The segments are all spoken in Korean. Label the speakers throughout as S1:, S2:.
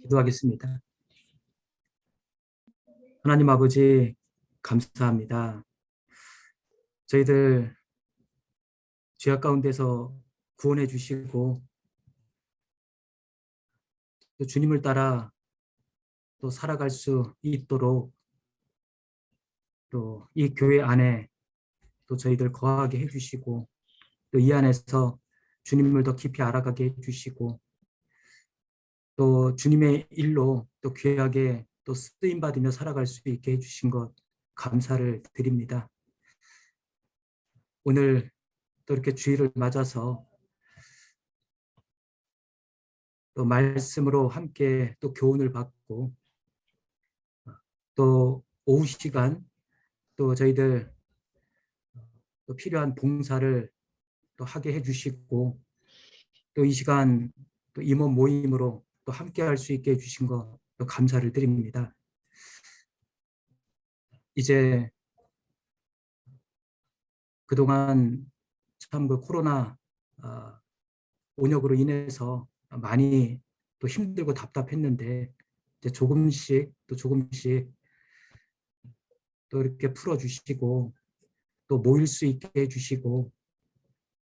S1: 기도하겠습니다. 하나님 아버지, 감사합니다. 저희들 죄악 가운데서 구원해 주시고 또 주님을 따라 또 살아갈 수 있도록 또 이 교회 안에 또 저희들 거하게 해 주시고 또 이 안에서 주님을 더 깊이 알아가게 해 주시고 또 주님의 일로 또 귀하게 또 쓰임 받으며 살아갈 수 있게 해 주신 것 감사를 드립니다. 오늘 또 이렇게 주일을 맞아서 또 말씀으로 함께 또 교훈을 받고 또 오후 시간 또 저희들 또 필요한 봉사를 또 하게 해주시고 또 이 시간 또 임원 모임으로 또 함께 할 수 있게 해주신 것 또 감사를 드립니다. 이제 그동안 참 그 코로나 온역으로 인해서 많이 또 힘들고 답답했는데 이제 조금씩 또 이렇게 풀어주시고 또 모일 수 있게 해주시고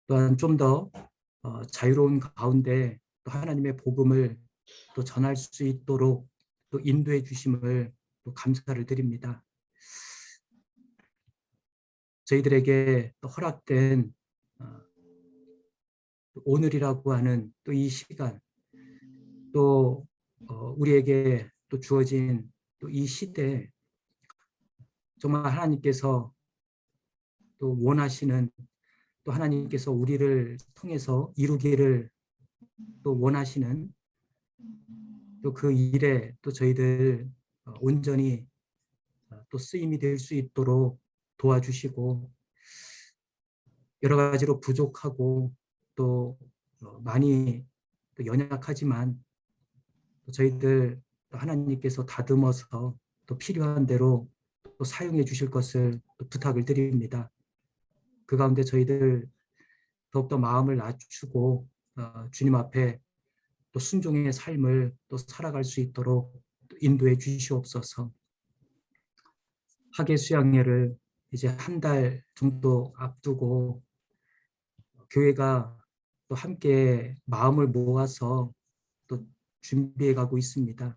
S1: 또한 좀 더 자유로운 가운데 또 하나님의 복음을 또 전할 수 있도록 또 인도해 주심을 또 감사를 드립니다. 저희들에게 또 허락된 오늘이라고 하는 또 이 시간 또 우리에게 또 주어진 또 이 시대 정말 하나님께서 또 원하시는 또 하나님께서 우리를 통해서 이루기를 또 원하시는 또 그 일에 또 저희들 온전히 또 쓰임이 될 수 있도록 도와주시고 여러 가지로 부족하고 또 많이 또 연약하지만 또 저희들 또 하나님께서 다듬어서 또 필요한 대로 또 사용해 주실 것을 또 부탁을 드립니다. 그 가운데 저희들 더욱더 마음을 낮추고 주님 앞에 또 순종의 삶을 또 살아갈 수 있도록 또 인도해 주시옵소서. 학예 수양회를 이제 한 달 정도 앞두고 교회가 또 함께 마음을 모아서 또 준비해 가고 있습니다.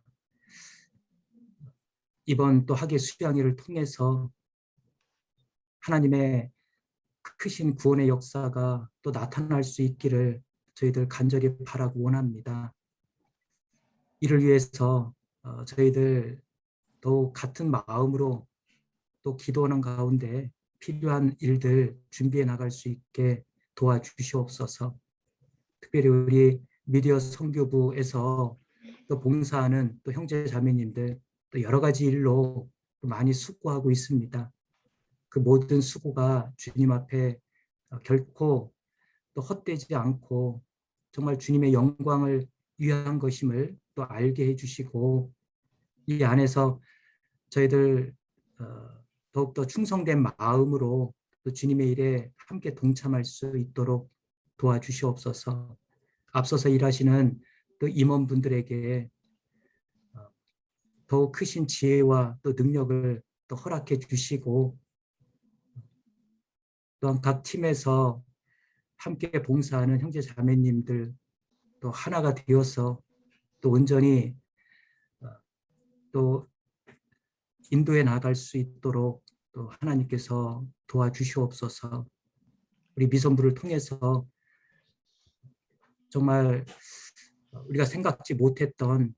S1: 이번 또 학예 수양회를 통해서 하나님의 크신 구원의 역사가 또 나타날 수 있기를 저희들 간절히 바라고 원합니다. 이를 위해서 저희들 더욱 같은 마음으로 또 기도하는 가운데 필요한 일들 준비해 나갈 수 있게 도와주시옵소서. 특별히 우리 미디어 선교부에서 또 봉사하는 또 형제 자매님들 또 여러 가지 일로 또 많이 수고하고 있습니다. 그 모든 수고가 주님 앞에 결코 또 헛되지 않고 정말 주님의 영광을 위한 것임을 또 알게 해주시고 이 안에서 저희들 더욱더 충성된 마음으로 또 주님의 일에 함께 동참할 수 있도록 도와주시옵소서. 앞서서 일하시는 또 임원분들에게 더욱 크신 지혜와 또 능력을 또 허락해 주시고 또한 각 팀에서 함께 봉사하는 형제 자매님들 또 하나가 되어서 또 온전히 또 인도해 나갈 수 있도록 또 하나님께서 도와주시옵소서. 우리 미선부를 통해서 정말 우리가 생각지 못했던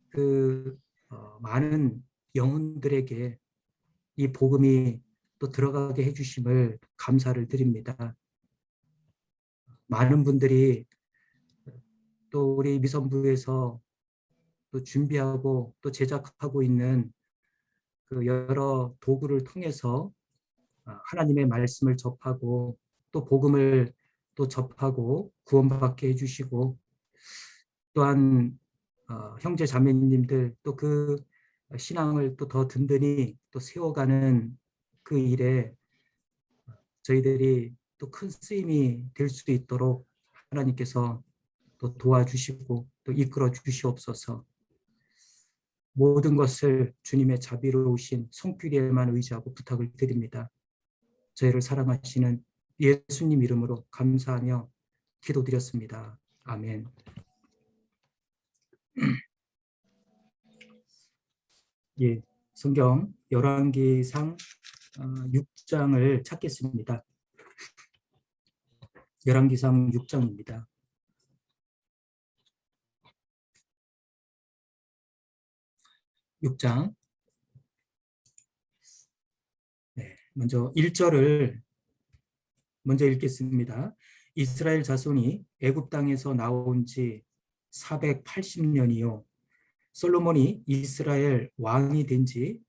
S1: 그 많은 영혼들에게 이 복음이 또 들어가게 해주심을 감사를 드립니다. 많은 분들이 또 우리 미선부에서 또 준비하고 또 제작하고 있는 그 여러 도구를 통해서 하나님의 말씀을 접하고 또 복음을 또 접하고 구원받게 해주시고 또한 형제 자매님들 또 그 신앙을 또 더 든든히 또 세워가는 그 일에 저희들이 또 큰 쓰임이 될 수 있도록 하나님께서 또 도와주시고 또 이끌어 주시옵소서. 모든 것을 주님의 자비로우신 손길에만 의지하고 부탁을 드립니다. 저희를 사랑하시는 예수님 이름으로 감사하며 기도드렸습니다. 아멘. 예, 성경 열왕기상 6장을 찾겠습니다. 열왕기상 6장입니다. 네, 먼저 1절을 먼저 읽겠습니다. 이스라엘 자손이 애굽 땅에서 나온 지 480년이요. 솔로몬이 이스라엘 왕이 된 지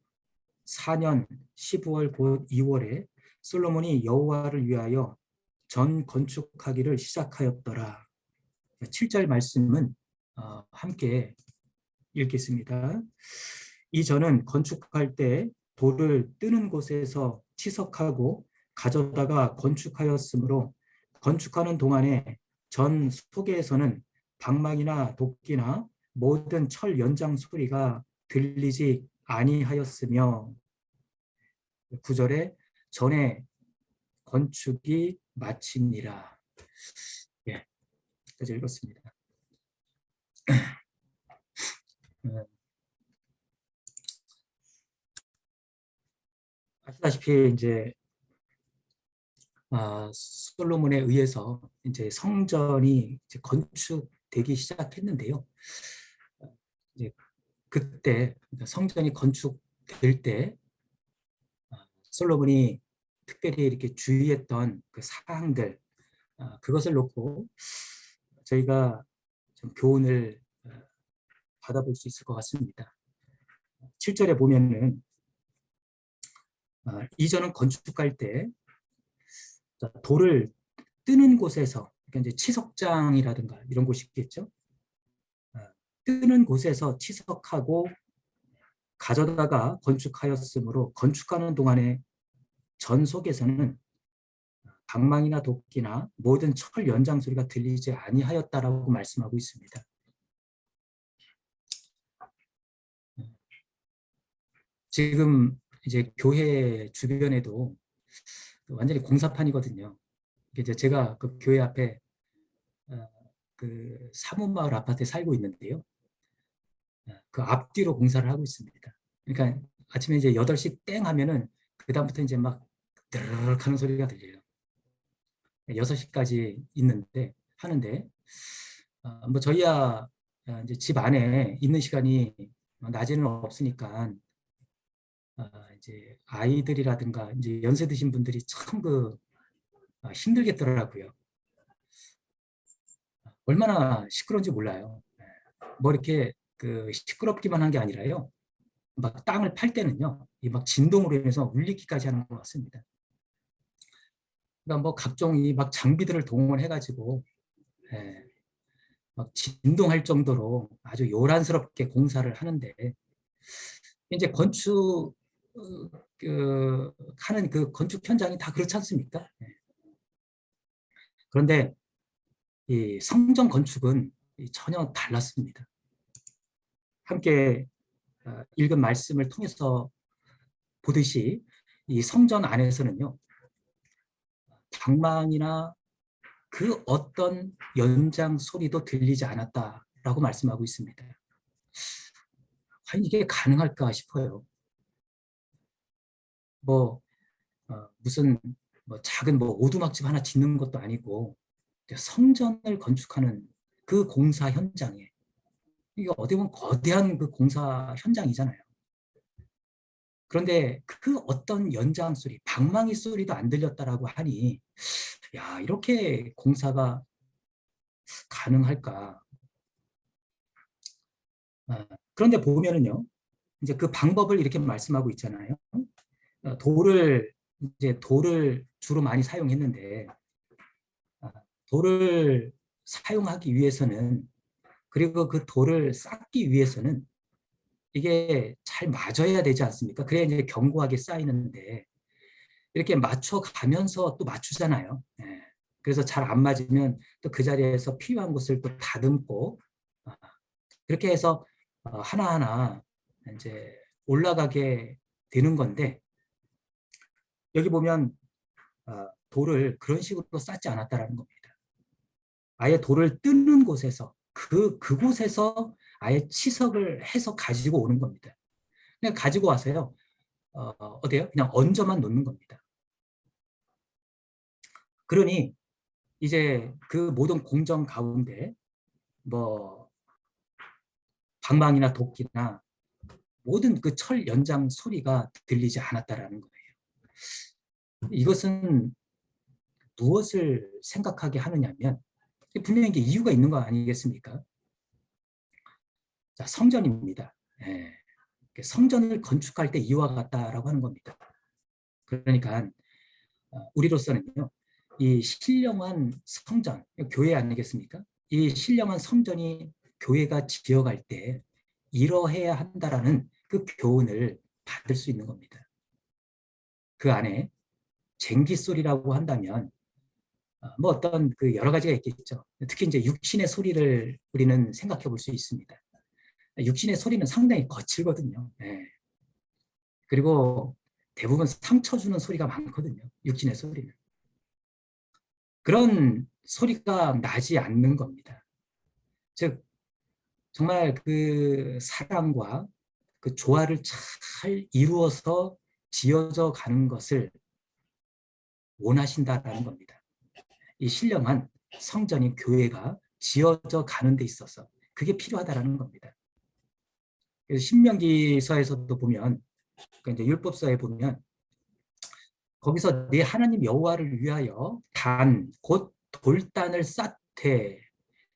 S1: 4년 15월 곧 2월에 솔로몬이 여호와를 위하여 전 건축하기를 시작하였더라. 7절 말씀은 함께 읽겠습니다. 이 전은 건축할 때 돌을 뜨는 곳에서 치석하고 가져다가 건축하였으므로 건축하는 동안에 전 속에서는 방망이나 도끼나 모든 철 연장 소리가 들리지 아니하였으며 9절에 전에 건축이 마치니라. 예, 여기까지 읽었습니다. 아시다시피 이제 솔로몬에 의해서 이제 성전이 이제 건축되기 시작했는데요. 이제 그때 성전이 건축될 때 솔로몬이 특별히 이렇게 주의했던 그 사항들 그것을 놓고 저희가 좀 교훈을 받아볼 수 있을 것 같습니다. 7절에 보면은 이전은 건축할 때 돌을 뜨는 곳에서, 그러니까 이제 치석장이라든가 이런 곳이 있겠죠. 뜨는 곳에서 치석하고 가져다가 건축하였으므로 건축하는 동안에 전 속에서는 방망이나 도끼나 모든 철 연장 소리가 들리지 아니하였다라고 말씀하고 있습니다. 지금 이제 교회 주변에도 완전히 공사판이거든요. 이제 제가 그 교회 앞에 그 사문마을 아파트에 살고 있는데요. 그 앞뒤로 공사를 하고 있습니다. 그러니까 아침에 이제 8시 땡 하면은 그다음부터 이제 막 드르륵 하는 소리가 들려요. 6시까지 하는데 뭐 저희야 이제 집 안에 있는 시간이 낮에는 없으니까 이제 아이들이라든가 이제 연세 드신 분들이 참 힘들겠더라고요. 얼마나 시끄러운지 몰라요. 뭐 이렇게 시끄럽기만 한 게 아니라요. 막 땅을 팔 때는요, 막 진동으로 인해서 울리기까지 하는 것 같습니다. 그러니까 뭐 각종 막 장비들을 동원해가지고 막 진동할 정도로 아주 요란스럽게 공사를 하는데 이제 건축 하는 그 건축 현장이 다 그렇지 않습니까? 그런데 이 성전 건축은 전혀 달랐습니다. 함께 읽은 말씀을 통해서 보듯이 이 성전 안에서는요, 방망이나 그 어떤 연장 소리도 들리지 않았다라고 말씀하고 있습니다. 과연 이게 가능할까 싶어요. 뭐 무슨 작은 오두막집 하나 짓는 것도 아니고 성전을 건축하는 그 공사 현장에, 이게 어디 보면 거대한 그 공사 현장이잖아요. 그런데 그 어떤 연장 소리, 방망이 소리도 안 들렸다라고 하니, 야, 이렇게 공사가 가능할까? 그런데 보면은요, 이제 그 방법을 이렇게 말씀하고 있잖아요. 돌을 주로 많이 사용했는데, 돌을 사용하기 위해서는, 그리고 그 돌을 쌓기 위해서는 이게 잘 맞아야 되지 않습니까? 그래야 이제 견고하게 쌓이는데, 이렇게 맞춰가면서 또 맞추잖아요. 그래서 잘 안 맞으면 또 그 자리에서 필요한 곳을 또 다듬고, 그렇게 해서 하나하나 이제 올라가게 되는 건데, 여기 보면 돌을 그런 식으로 쌓지 않았다라는 겁니다. 아예 돌을 뜨는 곳에서 그곳에서 아예 치석을 해서 가지고 오는 겁니다. 그냥 가지고 와서요. 어때요? 그냥 얹어만 놓는 겁니다. 그러니 이제 그 모든 공정 가운데 뭐 방망이나 도끼나 모든 그 철 연장 소리가 들리지 않았다라는 거예요. 이것은 무엇을 생각하게 하느냐면 분명히 이게 이유가 있는 거 아니겠습니까? 자, 성전입니다. 예. 성전을 건축할 때 이와 같다라고 하는 겁니다. 그러니까 우리로서는요, 이 신령한 성전, 교회 아니겠습니까? 이 신령한 성전이 교회가 지어갈 때 이러해야 한다라는 그 교훈을 받을 수 있는 겁니다. 그 안에 쟁기 소리라고 한다면 뭐 어떤 그 여러 가지가 있겠죠. 특히 이제 육신의 소리를 우리는 생각해 볼 수 있습니다. 육신의 소리는 상당히 거칠거든요. 네. 그리고 대부분 상처 주는 소리가 많거든요. 육신의 소리는. 그런 소리가 나지 않는 겁니다. 즉 정말 그 사랑과 그 조화를 잘 이루어서 지어져 가는 것을 원하신다라는 겁니다. 이 신령한 성전인 교회가 지어져 가는 데 있어서 그게 필요하다라는 겁니다. 그래서 신명기서에서도 보면, 그러니까 이제 율법서에 보면 거기서 네 하나님 여호와를 위하여 단 곧 돌단을 쌓되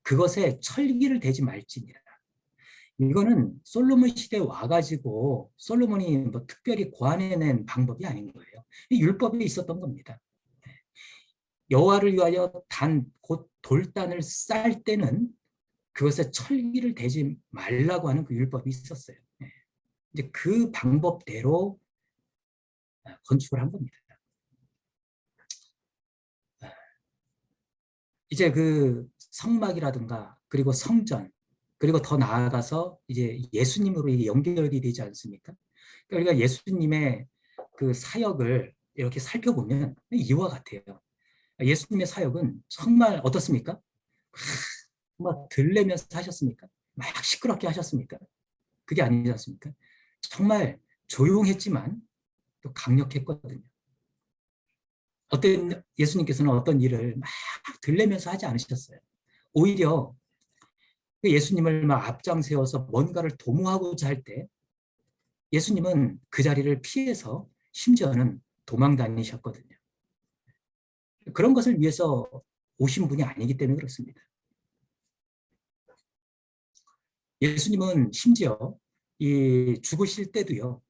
S1: 그것에 철기를 대지 말지니라. 이거는 솔로몬 시대에 와가지고 솔로몬이 뭐 특별히 고안해낸 방법이 아닌 거예요. 이 율법에 있었던 겁니다. 여호와를 위하여 단 곧 돌단을 쌓을 때는 그것에 철기를 대지 말라고 하는 그 율법이 있었어요. 이제 그 방법대로 건축을 한 겁니다. 이제 그 성막이라든가 그리고 성전 그리고 더 나아가서 이제 예수님으로 이게 연결이 되지 않습니까? 그러니까 우리가 예수님의 그 사역을 이렇게 살펴보면 이와 같아요. 예수님의 사역은 정말 어떻습니까? 막 들레면서 하셨습니까? 막 시끄럽게 하셨습니까? 그게 아니지 않습니까? 정말 조용했지만 또 강력했거든요. 어떤 예수님께서는 어떤 일을 막 들레면서 하지 않으셨어요. 오히려 예수님을 막 앞장 세워서 뭔가를 도모하고자 할 때 예수님은 그 자리를 피해서 심지어는 도망 다니셨거든요. 그런 것을 위해서 오신 분이 아니기 때문에 그렇습니다. 예수님은 심지어 이 죽으실 때도요,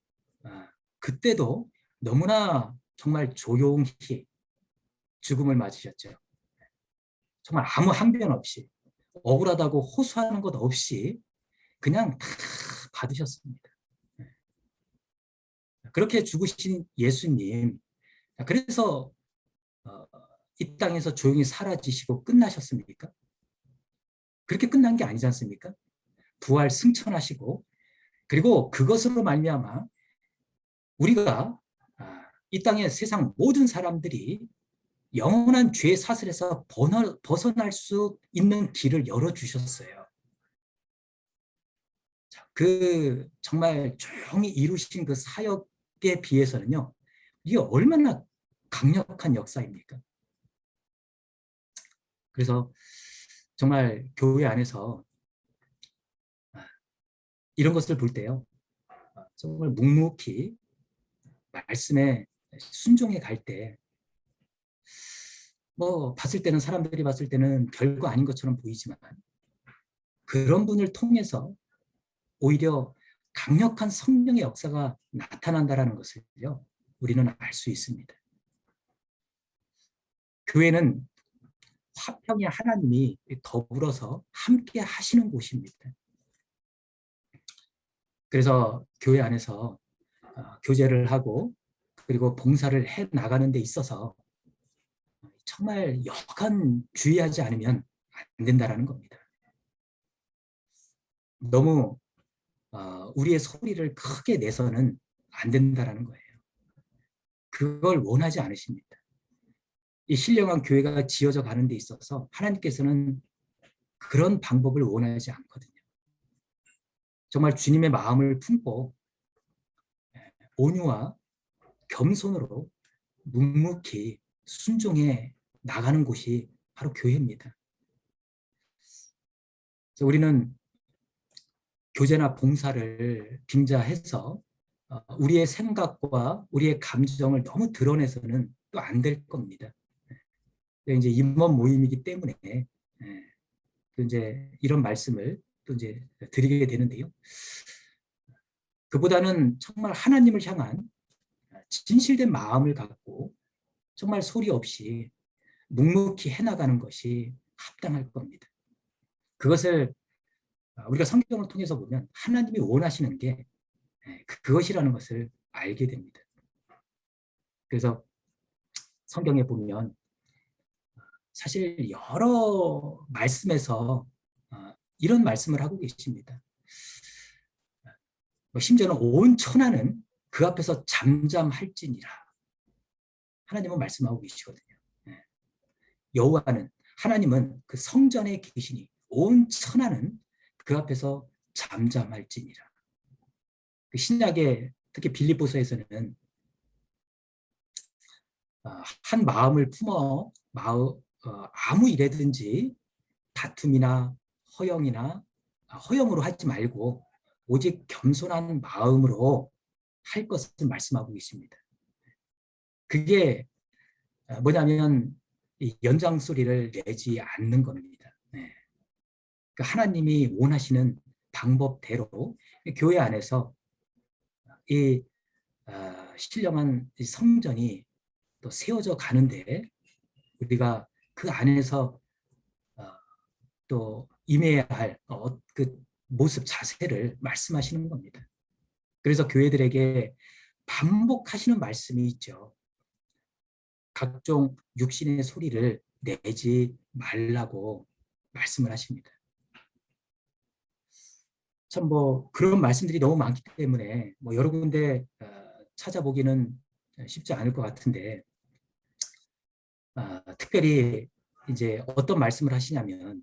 S1: 그때도 너무나 정말 조용히 죽음을 맞으셨죠. 정말 아무 항변 없이, 억울하다고 호소하는 것 없이 그냥 다 받으셨습니다. 그렇게 죽으신 예수님, 그래서 이 땅에서 조용히 사라지시고 끝나셨습니까? 그렇게 끝난 게 아니지 않습니까? 부활 승천하시고, 그리고 그것으로 말미암아 우리가 이 땅의 세상 모든 사람들이 영원한 죄 사슬에서 벗어날 수 있는 길을 열어주셨어요. 그 정말 조용히 이루신 그 사역에 비해서는요, 이게 얼마나 강력한 역사입니까? 그래서 정말 교회 안에서 이런 것을 볼 때요, 정말 묵묵히 말씀에 순종해 갈 때, 뭐 봤을 때는 사람들이 봤을 때는 별거 아닌 것처럼 보이지만 그런 분을 통해서 오히려 강력한 성령의 역사가 나타난다는 것을요, 우리는 알 수 있습니다. 교회는 화평의 하나님이 더불어서 함께 하시는 곳입니다. 그래서 교회 안에서 교제를 하고 그리고 봉사를 해 나가는 데 있어서 정말 여간 주의하지 않으면 안 된다는 겁니다. 너무 우리의 소리를 크게 내서는 안 된다라는 거예요. 그걸 원하지 않으십니다. 이 신령한 교회가 지어져 가는 데 있어서 하나님께서는 그런 방법을 원하지 않거든요. 정말 주님의 마음을 품고 온유와 겸손으로 묵묵히 순종해 나가는 곳이 바로 교회입니다. 우리는 교제나 봉사를 빙자해서 우리의 생각과 우리의 감정을 너무 드러내서는 또 안 될 겁니다. 이제 임원 모임이기 때문에 또 이제 이런 말씀을 또 이제 드리게 되는데요. 그보다는 정말 하나님을 향한 진실된 마음을 갖고 정말 소리 없이 묵묵히 해나가는 것이 합당할 겁니다. 그것을 우리가 성경을 통해서 보면 하나님이 원하시는 게 그것이라는 것을 알게 됩니다. 그래서 성경에 보면 사실 여러 말씀에서 이런 말씀을 하고 계십니다. 심지어는 온 천하는 그 앞에서 잠잠할지니라. 하나님은 말씀하고 계시거든요. 여호와는, 하나님은 그 성전에 계시니 온 천하는 그 앞에서 잠잠할지니라. 그 신약의 특히 빌립보서에서는 한 마음을 품어 아무 일에든지 다툼이나 허영으로 하지 말고 오직 겸손한 마음으로 할 것을 말씀하고 계십니다. 그게 뭐냐면 연장소리를 내지 않는 겁니다. 하나님이 원하시는 방법대로 교회 안에서 이 신령한 성전이 또 세워져 가는데 우리가 그 안에서 또 임해야 할 그 모습 자세를 말씀하시는 겁니다. 그래서 교회들에게 반복하시는 말씀이 있죠. 각종 육신의 소리를 내지 말라고 말씀을 하십니다. 참 그런 말씀들이 너무 많기 때문에 여러 군데 찾아보기는 쉽지 않을 것 같은데 특별히 이제 어떤 말씀을 하시냐면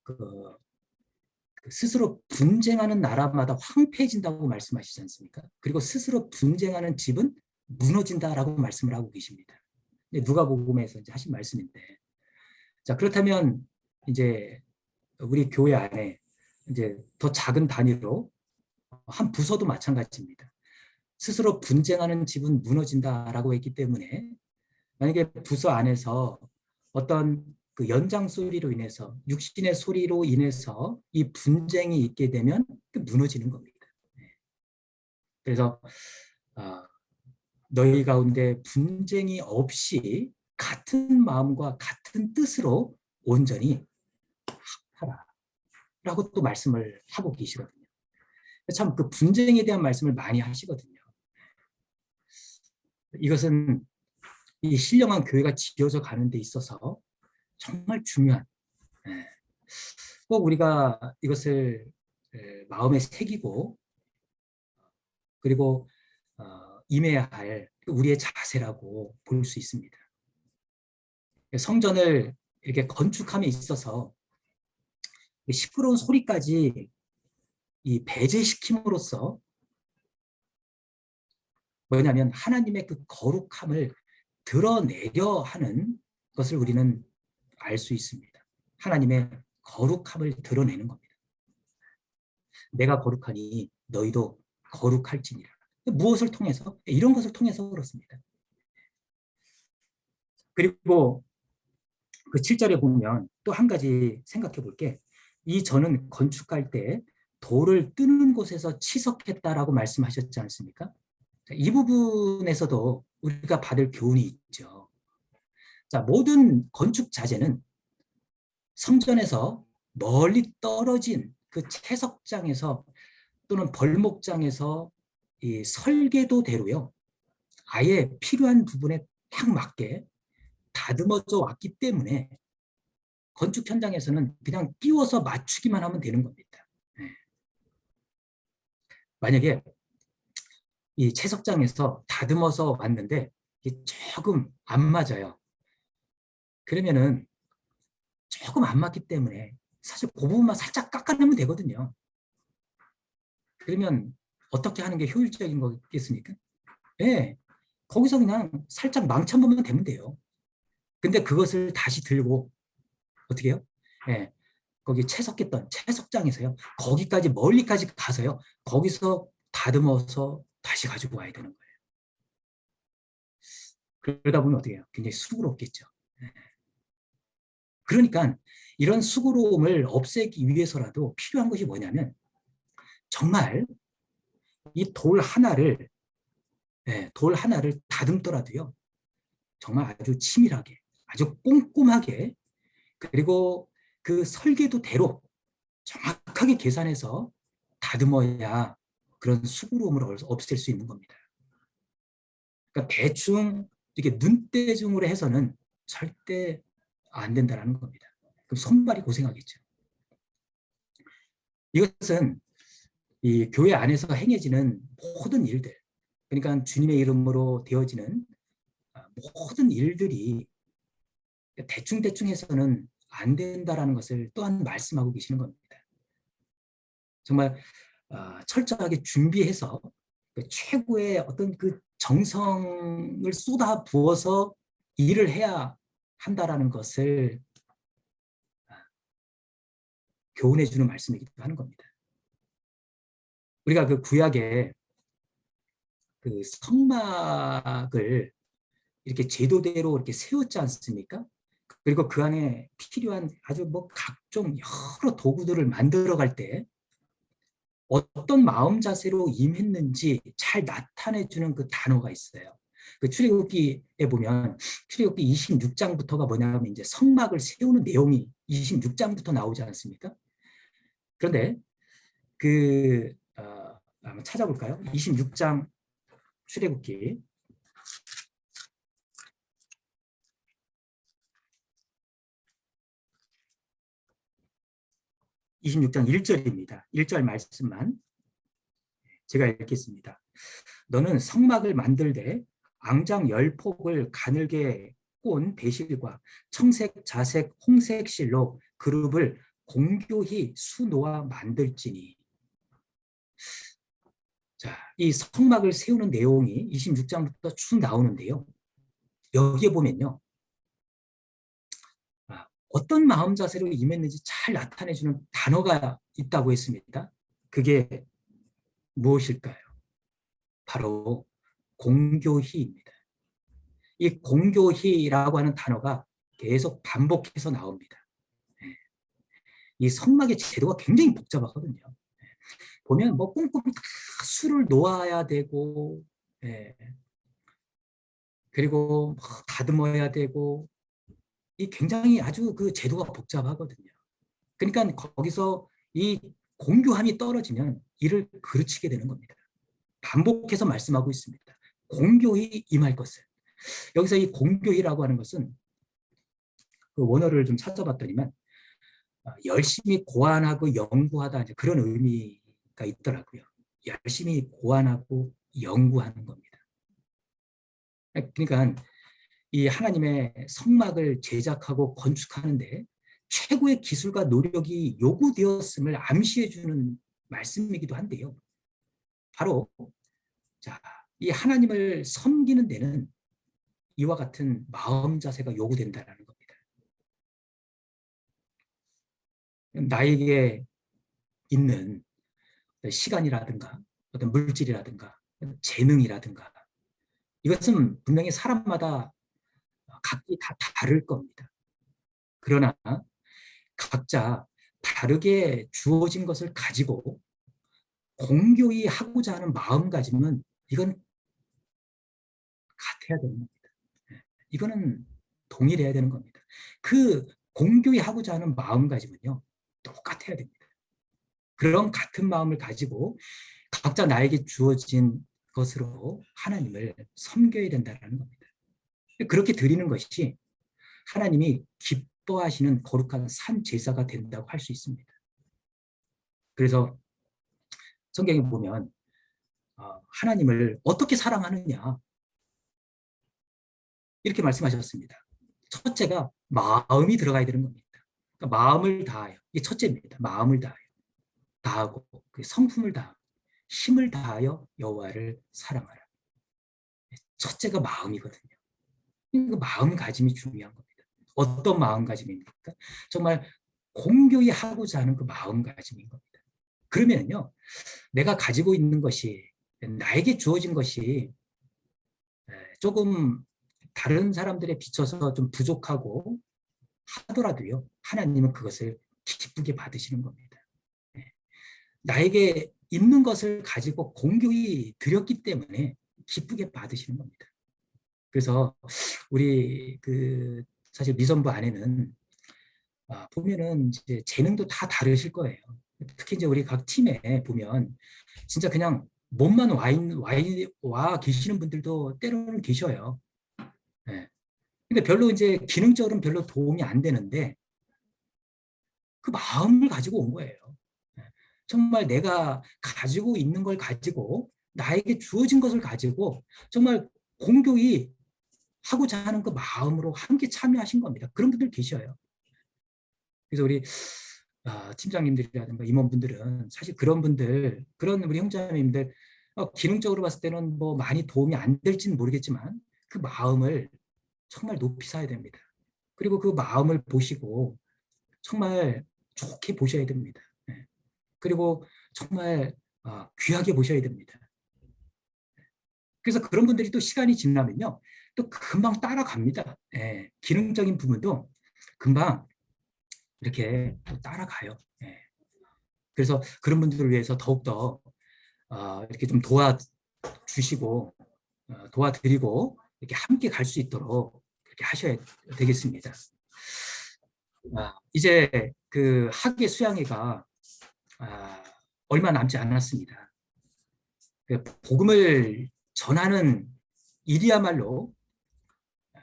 S1: 그 스스로 분쟁하는 나라마다 황폐해진다고 말씀하시지 않습니까? 그리고 스스로 분쟁하는 집은 무너진다라고 말씀을 하고 계십니다. 누가복음에서 이제 하신 말씀인데, 자 그렇다면 이제 우리 교회 안에 이제 더 작은 단위로 한 부서도 마찬가지입니다. 스스로 분쟁하는 집은 무너진다라고 했기 때문에 만약에 부서 안에서 어떤 그 연장 소리로 인해서 육신의 소리로 인해서 이 분쟁이 있게 되면 무너지는 겁니다. 그래서 너희 가운데 분쟁이 없이 같은 마음과 같은 뜻으로 온전히 합하라 라고 또 말씀을 하고 계시거든요. 참 그 분쟁에 대한 말씀을 많이 하시거든요. 이것은 이 신령한 교회가 지어져 가는 데 있어서 정말 중요한, 꼭 우리가 이것을 마음에 새기고 그리고 임해야 할 우리의 자세라고 볼 수 있습니다. 성전을 이렇게 건축함에 있어서 시끄러운 소리까지 이 배제시킴으로써 뭐냐면 하나님의 그 거룩함을 드러내려 하는 것을 우리는 알 수 있습니다. 하나님의 거룩함을 드러내는 겁니다. 내가 거룩하니 너희도 거룩할지니라. 무엇을 통해서? 이런 것을 통해서 그렇습니다. 그리고 그 7절에 보면 또 한 가지 생각해 볼게. 이 전은 건축할 때 돌을 뜨는 곳에서 치석했다라고 말씀하셨지 않습니까? 이 부분에서도 우리가 받을 교훈이 있죠. 자, 모든 건축 자재는 성전에서 멀리 떨어진 그 채석장에서 또는 벌목장에서 이 설계도대로요. 아예 필요한 부분에 딱 맞게 다듬어져 왔기 때문에 건축 현장에서는 그냥 띄워서 맞추기만 하면 되는 겁니다. 만약에 이 채석장에서 다듬어서 왔는데 이게 조금 안 맞아요. 그러면은 조금 안 맞기 때문에 사실 그 부분만 살짝 깎아내면 되거든요. 그러면 어떻게 하는 게 효율적인 거겠습니까? 네, 거기서 그냥 살짝 망쳐보면 되면 돼요. 근데 그것을 다시 들고 어떻게 해요? 네, 거기 채석했던 채석장에서요. 거기까지 멀리까지 가서요. 거기서 다듬어서 다시 가지고 와야 되는 거예요. 그러다 보면 어떻게 해요? 굉장히 수고롭겠죠. 네. 그러니까 이런 수고로움을 없애기 위해서라도 필요한 것이 뭐냐면 정말 이 돌 하나를 다듬더라도요. 정말 아주 치밀하게, 아주 꼼꼼하게 그리고 그 설계도대로 정확하게 계산해서 다듬어야 그런 수고로움을 없앨 수 있는 겁니다. 그러니까 대충 이렇게 눈대중으로 해서는 절대 안 된다는 겁니다. 그럼 손발이 고생하겠죠. 이것은 이 교회 안에서 행해지는 모든 일들, 그러니까 주님의 이름으로 되어지는 모든 일들이 대충대충 해서는 안 된다라는 것을 또한 말씀하고 계시는 겁니다. 정말 철저하게 준비해서 그 최고의 어떤 그 정성을 쏟아 부어서 일을 해야 한다라는 것을 교훈해 주는 말씀이기도 하는 겁니다. 우리가 그 구약에 그 성막을 이렇게 제도대로 이렇게 세웠지 않습니까? 그리고 그 안에 필요한 아주 뭐 각종 여러 도구들을 만들어 갈 때 어떤 마음 자세로 임했는지 잘 나타내주는 그 단어가 있어요. 그 출애굽기에 보면 출애굽기 26장부터가 뭐냐면 이제 성막을 세우는 내용이 26장부터 나오지 않습니까? 그런데 그 한번 찾아볼까요? 26장 출애굽기 26장 1절입니다. 1절 말씀만 제가 읽겠습니다. 너는 성막을 만들되 앙장 10폭을 가늘게 꼰 배실과 청색, 자색, 홍색 실로 그룹을 공교히 수놓아 만들지니. 자, 이 성막을 세우는 내용이 26장부터 쭉 나오는데요. 여기에 보면요. 어떤 마음 자세로 임했는지 잘 나타내주는 단어가 있다고 했습니다. 그게 무엇일까요? 바로 공교희입니다. 이 공교희라고 하는 단어가 계속 반복해서 나옵니다. 이 성막의 제도가 굉장히 복잡하거든요. 보면 뭐 꼼꼼히 다 수를 놓아야 되고, 그리고 다듬어야 되고, 이 굉장히 아주 그 제도가 복잡하거든요. 그러니까 거기서 이 공교함이 떨어지면 이를 그르치게 되는 겁니다. 반복해서 말씀하고 있습니다. 공교히 임할 것을. 여기서 이 공교히라고 하는 것은 그 원어를 좀 찾아봤더니만 열심히 고안하고 연구하다 그런 의미가 있더라고요. 열심히 고안하고 연구하는 겁니다. 그러니까 이 하나님의 성막을 제작하고 건축하는데 최고의 기술과 노력이 요구되었음을 암시해 주는 말씀이기도 한데요. 바로 자, 이 하나님을 섬기는 데는 이와 같은 마음 자세가 요구된다는 겁니다. 나에게 있는 시간이라든가 어떤 물질이라든가 재능이라든가 이것은 분명히 사람마다 각기 다 다를 겁니다. 그러나 각자 다르게 주어진 것을 가지고 공교히 하고자 하는 마음가짐은 이건 같아야 되는 겁니다. 이거는 동일해야 되는 겁니다. 그 공교히 하고자 하는 마음가짐은요 똑같아야 됩니다. 그런 같은 마음을 가지고 각자 나에게 주어진 것으로 하나님을 섬겨야 된다는 겁니다. 그렇게 드리는 것이 하나님이 기뻐하시는 거룩한 산 제사가 된다고 할 수 있습니다. 그래서 성경에 보면 하나님을 어떻게 사랑하느냐 이렇게 말씀하셨습니다. 첫째가 마음이 들어가야 되는 겁니다. 그러니까 마음을 다하여 이게 첫째입니다. 마음을 다하고 그 성품을 다하고 힘을 다하여 여호와를 사랑하라. 첫째가 마음이거든요. 그 마음가짐이 중요한 겁니다. 어떤 마음가짐입니까? 정말 공교히 하고자 하는 그 마음가짐인 겁니다. 그러면요, 내가 가지고 있는 것이 나에게 주어진 것이 조금 다른 사람들에 비춰서 좀 부족하고 하더라도요, 하나님은 그것을 기쁘게 받으시는 겁니다. 나에게 있는 것을 가지고 공교히 드렸기 때문에 기쁘게 받으시는 겁니다. 그래서 우리 사실 미선부 안에는 보면은 이제 재능도 다 다르실 거예요. 특히 이제 우리 각 팀에 보면 진짜 그냥 몸만 와 계시는 분들도 때로는 계셔요. 네. 근데 별로 이제 기능적으로는 별로 도움이 안 되는데 그 마음을 가지고 온 거예요. 네. 정말 내가 가지고 있는 걸 가지고 나에게 주어진 것을 가지고 정말 공교히 하고자 하는 그 마음으로 함께 참여하신 겁니다. 그런 분들 계셔요. 그래서 우리 팀장님들이라든가 임원분들은 사실 그런 분들, 그런 우리 형제자매님들 기능적으로 봤을 때는 뭐 많이 도움이 안 될지는 모르겠지만 그 마음을 정말 높이 사야 됩니다. 그리고 그 마음을 보시고 정말 좋게 보셔야 됩니다. 네. 그리고 정말 귀하게 보셔야 됩니다. 그래서 그런 분들이 또 시간이 지나면요, 또 금방 따라갑니다. 예, 기능적인 부분도 금방 이렇게 또 따라가요. 예. 그래서 그런 분들을 위해서 더욱더 이렇게 좀 도와주시고 도와드리고 이렇게 함께 갈 수 있도록 그렇게 하셔야 되겠습니다. 이제 그 학예 수양회가 얼마 남지 않았습니다. 그 복음을 전하는 일이야말로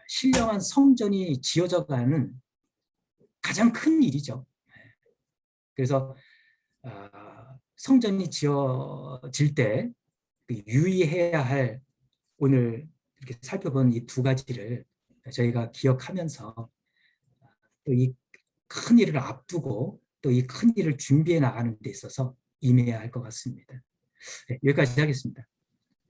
S1: 신령한 성전이 지어져가는 가장 큰 일이죠. 그래서 성전이 지어질 때 유의해야 할 오늘 이렇게 살펴본 이 두 가지를 저희가 기억하면서 또 이 큰 일을 앞두고 또 이 큰 일을 준비해 나가는 데 있어서 임해야 할 것 같습니다. 네, 여기까지 하겠습니다.